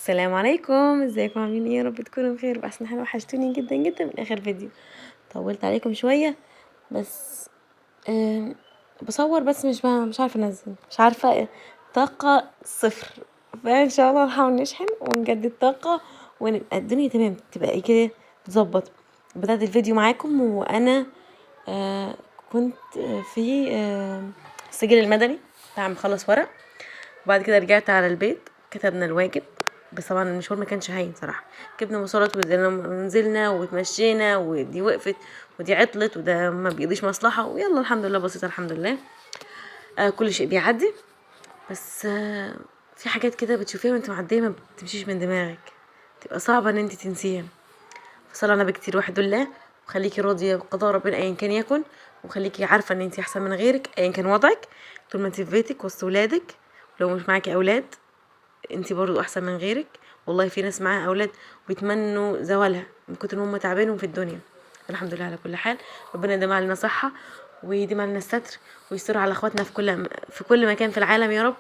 السلام عليكم، ازيكم عاملين ايه؟ يا رب تكونوا بخير واحسن حال. وحشتوني جدا جدا من اخر فيديو. طولت عليكم شويه بس بصور، بس مش عارفه انزل، مش عارفه طاقه صفر. فان شاء الله نحاول نشحن ونجدد طاقه ونبقى الدنيا تمام، تبقى ايه كده تظبط. بدأت الفيديو معاكم وانا آه كنت في السجل المدني بتاع مخلص ورق. وبعد كده رجعت على البيت، كتبنا الواجب. بس طبعا المشوار ما كانش هين صراحه. جبنا مواصلات ونزلنا وتمشينا، ودي وقفت ودي عطلت وده ما بيقضيش مصلحه، ويلا الحمد لله بسيطه الحمد لله. كل شيء بيعدي. بس في حاجات كده بتشوفيها وانت معديه ما بتمشيش من دماغك، تبقى صعبه ان انت تنسيها. فصلى على بكتير وحد الله، وخليكي راضيه بقضاء ربنا ايا كان يكن، وخليكي عارفه ان انت احسن من غيرك ايا كان وضعك. طول ما انت في بيتك وسط ولادك، لو مش معاكي اولاد انتي برضو احسن من غيرك. والله في ناس معاها اولاد وبيتمنوا زوالها من كتر ما هم تعبانين في الدنيا. الحمد لله على كل حال. ربنا يديم علينا صحه ويديم علينا الستر ويستر على اخواتنا في كل مكان في العالم يا رب.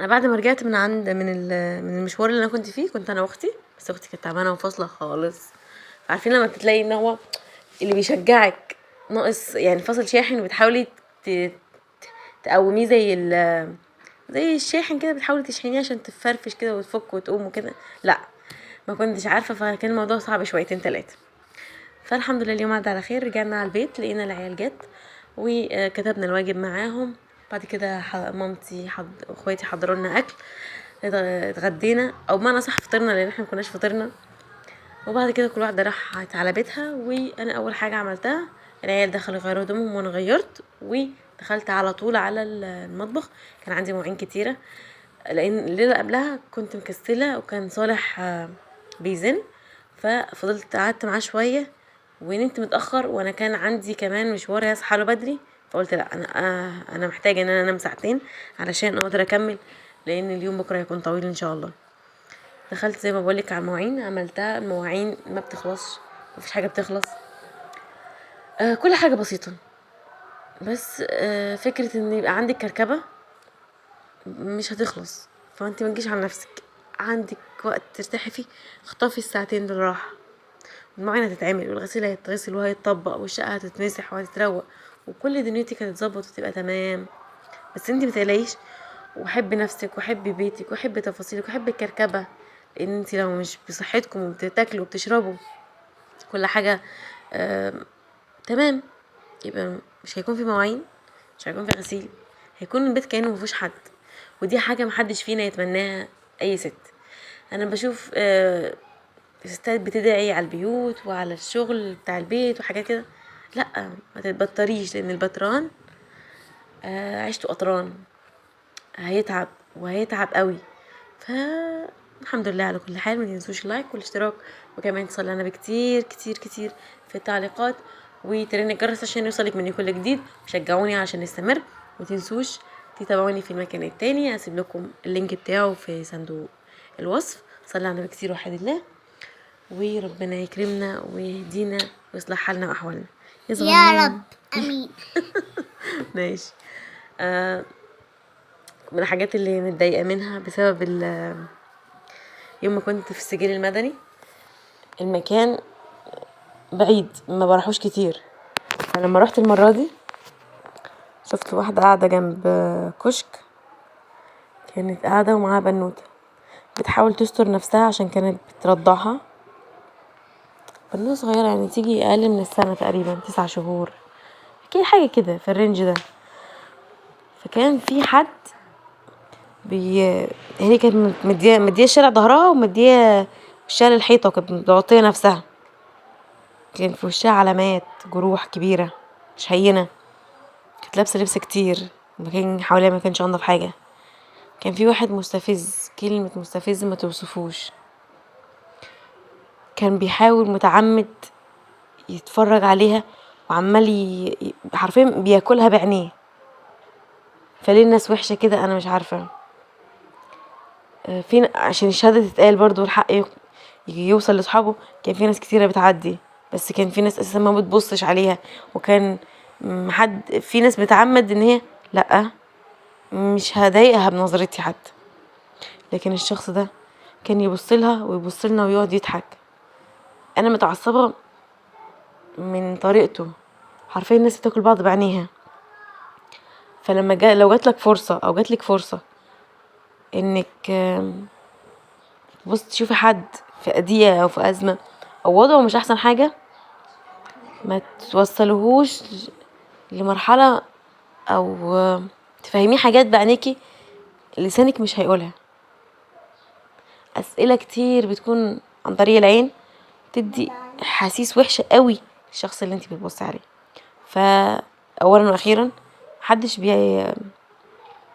انا بعد ما رجعت من المشوار اللي انا كنت فيه، كنت انا واختي، بس اختي كانت تعبانه وفاصله خالص. عارفين لما تلاقي ان هو اللي بيشجعك ناقص، يعني فاصل شاحن، وبتحاولي تقوميه زي الشاحن كده، بتحاولي تشحنيه عشان تفرفش كده وتفك وتقوم وكده. لا، ما كنتش عارفه، فكان الموضوع صعب شويتين تلاتة. فالحمد لله اليوم عدى على خير. رجعنا على البيت لقينا العيال جت وكتبنا الواجب معاهم. بعد كده مامتي اخواتي حضروا لنا اكل، اتغدينا، او بمعنى صح فطرنا لان احنا مكناش فطرنا. وبعد كده كل واحده راحت على بيتها، وانا اول حاجه عملتها العيال دخلوا يغيروا هدومهم وانا غيرت، ودخلت على طول على المطبخ. كان عندي مواعين كتيره لان الليله قبلها كنت مكسله، وكان صالح بيزن. ففضلت قعدت معاه شويه ونمت متاخر، وانا كان عندي كمان مشوار هصحى له بدري. فقلت لا، انا محتاجه ان انا انام ساعتين علشان اقدر اكمل، لان اليوم بكره هيكون طويل ان شاء الله. دخلت زي ما بقولك على المواعين، عملتها. المواعين ما بتخلصش، مفيش حاجه بتخلص. كل حاجه بسيطه، بس فكره ان يبقى عندك كركبه مش هتخلص. فانت ما تجيش على نفسك، عندك وقت ترتاحي فيه، اخطفي الساعتين دول راحه. المواعين هتتعمل والغسيل هيتغسل وهيتطبق والشقه هتتمسح وهتتروق، وكل دنيتك هتتظبط وتبقى تمام. بس انت متقلقيش، وحبي نفسك وحبي بيتك وحبي تفاصيلك وحبي الكركبه. لان انت لو مش بصحتكم وبتاكلوا وبتشربوا كل حاجه تمام، يبقى مش هيكون في مواعين، مش هيكون في غسيل، هيكون البيت كأنه مفيهوش حد. ودي حاجة محدش فينا يتمناها، أي ست. أنا بشوف ستات بتدعي على البيوت وعلى الشغل بتاع البيت وحاجات كده. لا، ما تتبطريش، لأن البطران عيشته قطران، هيتعب وهيتعب قوي. الحمد لله على كل حال. ما تنسوش اللايك والاشتراك، وكمان تصلي على النبي كتير كتير كتير في التعليقات، وترن الجرس عشان يوصلك مني كل جديد. شجعوني عشان نستمر. ما تنسوش تتابعوني في المكان التاني، هسيب لكم اللينك بتاعه في صندوق الوصف. صلي على النبي كتير وحد الله، وربنا يكرمنا ويهدينا ويصلح حالنا واحوالنا يا يا رب، صغننين. امين. ماشي. من الحاجات اللي متضايقه منها بسبب يوم ما كنت في السجل المدني، المكان بعيد ما بروحوش كتير. فلما رحت المرة دي شفت واحدة قاعدة جنب كشك، كانت قاعدة ومعاها بنوتة بتحاول تستر نفسها عشان كانت بترضعها. بنوتة صغيرة يعني تيجي أقل من السنة تقريبا، 9 شهور كده، حاجة كده في الرينج ده. فكان في حد هي كانت مدية الشارع ظهرها ومدية وشها للحيطة، وكانت مغطية نفسها. كان في وشها علامات جروح كبيرة مش هينة. كانت لابسة لبس كتير، المكان حواليها ما كانش انضف حاجة. كان في واحد مستفز، كلمة مستفز ما توصفوش. كان بيحاول متعمد يتفرج عليها، وعمال حرفيا بياكلها بعينيه. فليه الناس وحشة كده؟ انا مش عارفة. عشان الشهادة تتقال برضو الحق يوصل لاصحابه. كان في ناس كتيرة بتعدي، بس كان في ناس اساسا ما بتبصش عليها. وكان في ناس بتعمد ان هي لا، مش هضايقها بنظرتي حتى. لكن الشخص ده كان يبصلها ويبصلنا ويقعد يضحك. انا متعصبه من طريقته، حرفيا الناس بتاكل بعض بعينيها. فلما لو جاتلك فرصه او جاتلك فرصه انك بص تشوفي حد في قضيه او في ازمه او وضعه مش احسن حاجه، ما توصلهوش لمرحله او تفهميه حاجات بعينيكي لسانك مش هيقولها. اسئله كتير بتكون عن طريق العين تدي احاسيس وحشه قوي للشخص اللي انت بتبصي عليه. فاولا واخيرا محدش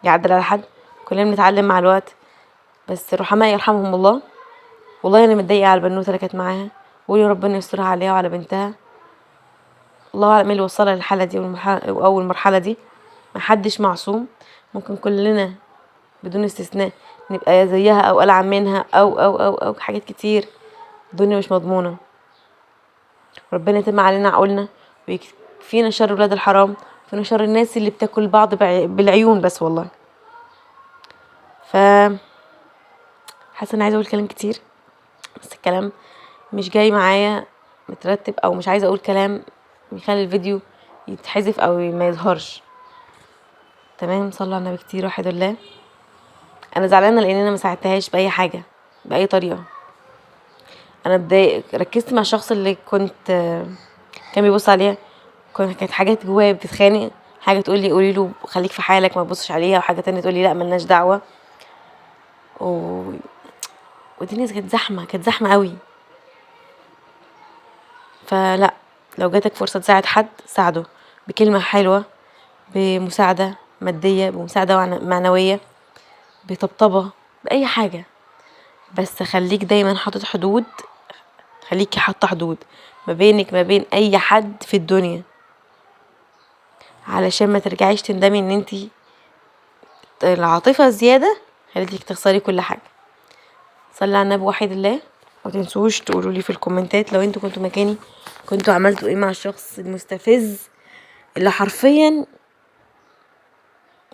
يعدل على حد، كلنا بنتعلم مع الوقت. بس الرحماء يرحمهم الله. والله انا متضايقه على البنوته اللي كانت معاها، وقولي ربنا يسترها عليها وعلى بنتها. الله اعلم ايه اللي وصلها للحاله دي او المرحله دي. محدش معصوم، ممكن كلنا بدون استثناء نبقى زيها او ألعن منها او حاجات كتير. الدنيا مش مضمونه. ربنا يتم علينا عقولنا ويكفينا شر ولاد الحرام، ويكفينا شر الناس اللي بتاكل بعض بالعيون بس. والله ف حاسه اني عايزه اقول كلام كتير، بس الكلام مش جاي معايا مترتب، او مش عايزه اقول كلام يخلي الفيديو يتحذف او ما يظهرش. تمام، صلوا على النبي كتير، وحد الله. انا زعلانه لان انا ما ساعدتهاش باي حاجه باي طريقه. انا ركزت مع الشخص اللي كنت كان بيبص عليها. كانت حاجات جوايا بتتخانق، حاجه تقول لي قولي له خليك في حالك ما تبصش عليها، وحاجه تانية تقول لي لا ملناش دعوه. والدنيا كانت زحمه قوي. فلا، لو جاتك فرصه تساعد حد ساعده بكلمه حلوه، بمساعده ماديه، بمساعده معنويه، بطبطبه، باي حاجه. بس خليك دايما حاطط حدود، خليكي حاطه حدود ما بينك ما بين اي حد في الدنيا، علشان ما ترجعيش تندمي ان انتي العاطفه الزياده خليتك تخسري كل حاجه. صلي على النبي وحيد الله. ما تنسوش تقولوا لي في الكومنتات لو انتوا كنتوا مكاني كنتوا عملتوا ايه مع الشخص المستفز اللي حرفيا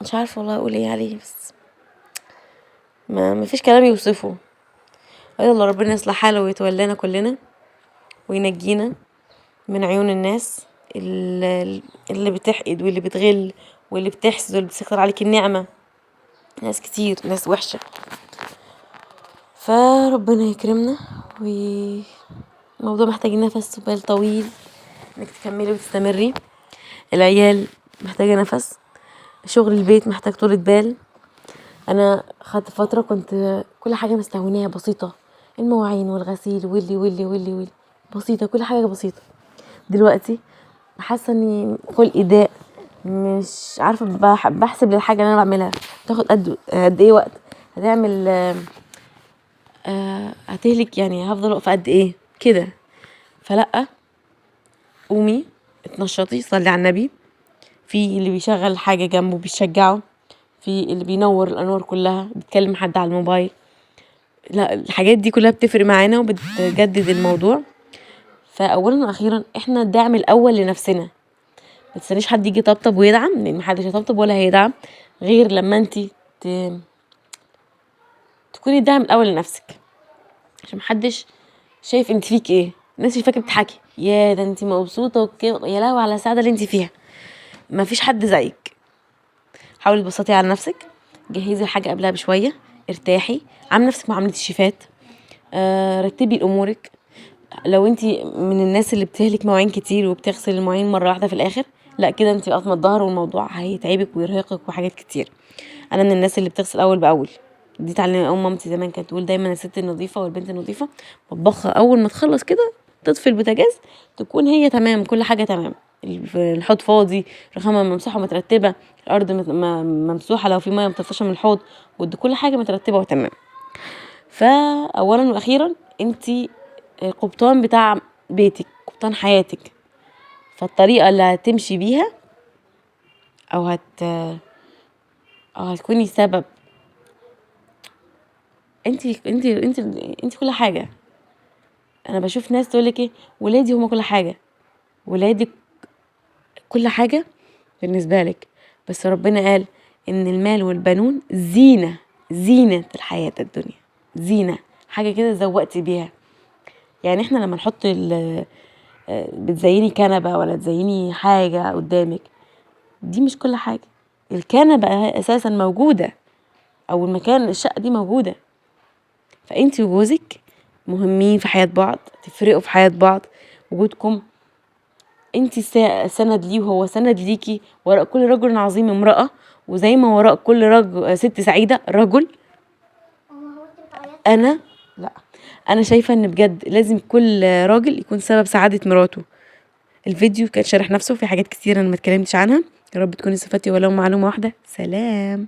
مش عارفه والله اقول ايه عليه، بس ما فيش كلام يوصفه. يلا ربنا يصلح حاله ويتولانا كلنا وينجينا من عيون الناس اللي بتحقد واللي بتغل واللي بتحسد واللي بتسخر عليك النعمه. ناس كتير، ناس وحشه. فربنا يكرمنا. الموضوع محتاج نفس وبال طويل انك تكملي وتستمري. العيال محتاجه نفس، شغل البيت محتاج طولة بال. انا خدت فتره كنت كل حاجه مستهوناها بسيطه، المواعين والغسيل واللي بسيطه، كل حاجه بسيطه. دلوقتي حاسه اني خلقي ضاق، مش عارفه بحسب للحاجه اللي انا بعملها تاخد قد ايه وقت، هتعمل هتهلك، يعني هفضل واقفه قد ايه كده. فلا، قومي اتنشطي، صلي على النبي. في اللي بيشغل حاجه جنبه بيشجعه، في اللي بينور الانوار كلها، بيتكلم حد على الموبايل. لا، الحاجات دي كلها بتفرق معانا وبتجدد الموضوع. فاولا واخيرا احنا الدعم الاول لنفسنا. ما تستنيش حد يجي يطبطب ويدعم، لان محدش هيطبطب ولا هيدعم غير لما انتي تكوني الدعم الاول لنفسك. عشان محدش شايف انت فيك ايه. الناس شايفاكي بتضحكي، يا ده انت مبسوطه وكده، يا لهوي على السعاده اللي انت فيها. ما فيش حد زيك. حاولي تبسطي على نفسك، جهزي الحاجه قبلها بشويه، ارتاحي، عاملي نفسك معامله الشيفات. رتبي امورك. لو انت من الناس اللي بتهلك مواعين كتير وبتغسل المواعين مره واحده في الاخر، لا كده انت قاطمه الظهر والموضوع هيتعبك ويرهقك وحاجات كتير. انا من الناس اللي بتغسل اول باول. دي اتعلمت مامتي زمان، كانت تقول دايما الست النظيفه والبنت النظيفه مطبخها اول ما تخلص كده تطفي البوتاجاز تكون هي تمام، كل حاجه تمام، الحوض فاضي، الرخامه ممسوحه ومترتبه، الارض ممسوحه لو في ميه مطفشه من الحوض، كل حاجه مترتبه وتمام. فاولا واخيرا انتي قبطان بتاع بيتك، قبطان حياتك. فالطريقه اللي هتمشي بيها او هتكوني سبب. انتي كل حاجه. انا بشوف ناس تقولك ايه، ولادي هما كل حاجه. ولادك كل حاجه بالنسبه لك، بس ربنا قال ان المال والبنون زينه الحياه الدنيا، زينه حاجه كده زوقتي بيها. يعني احنا لما نحط بتزيني كنبه ولا تزيني حاجه قدامك، دي مش كل حاجه. الكنبه اساسا موجوده، او المكان الشقه دي موجوده. فانتي وجوزك مهمين في حياه بعض، تفرقوا في حياه بعض. وجودكم انتي سند ليه وهو سند ليكي. وراء كل رجل عظيم امرأة، وزي ما وراء كل رجل ست سعيدة رجل. انا لا، انا شايفة ان بجد لازم كل راجل يكون سبب سعادة مراته. الفيديو كان شارح نفسه في حاجات كتير انا ما اتكلمتش عنها. يا رب تكوني استفدتي ولو معلومة واحدة. سلام.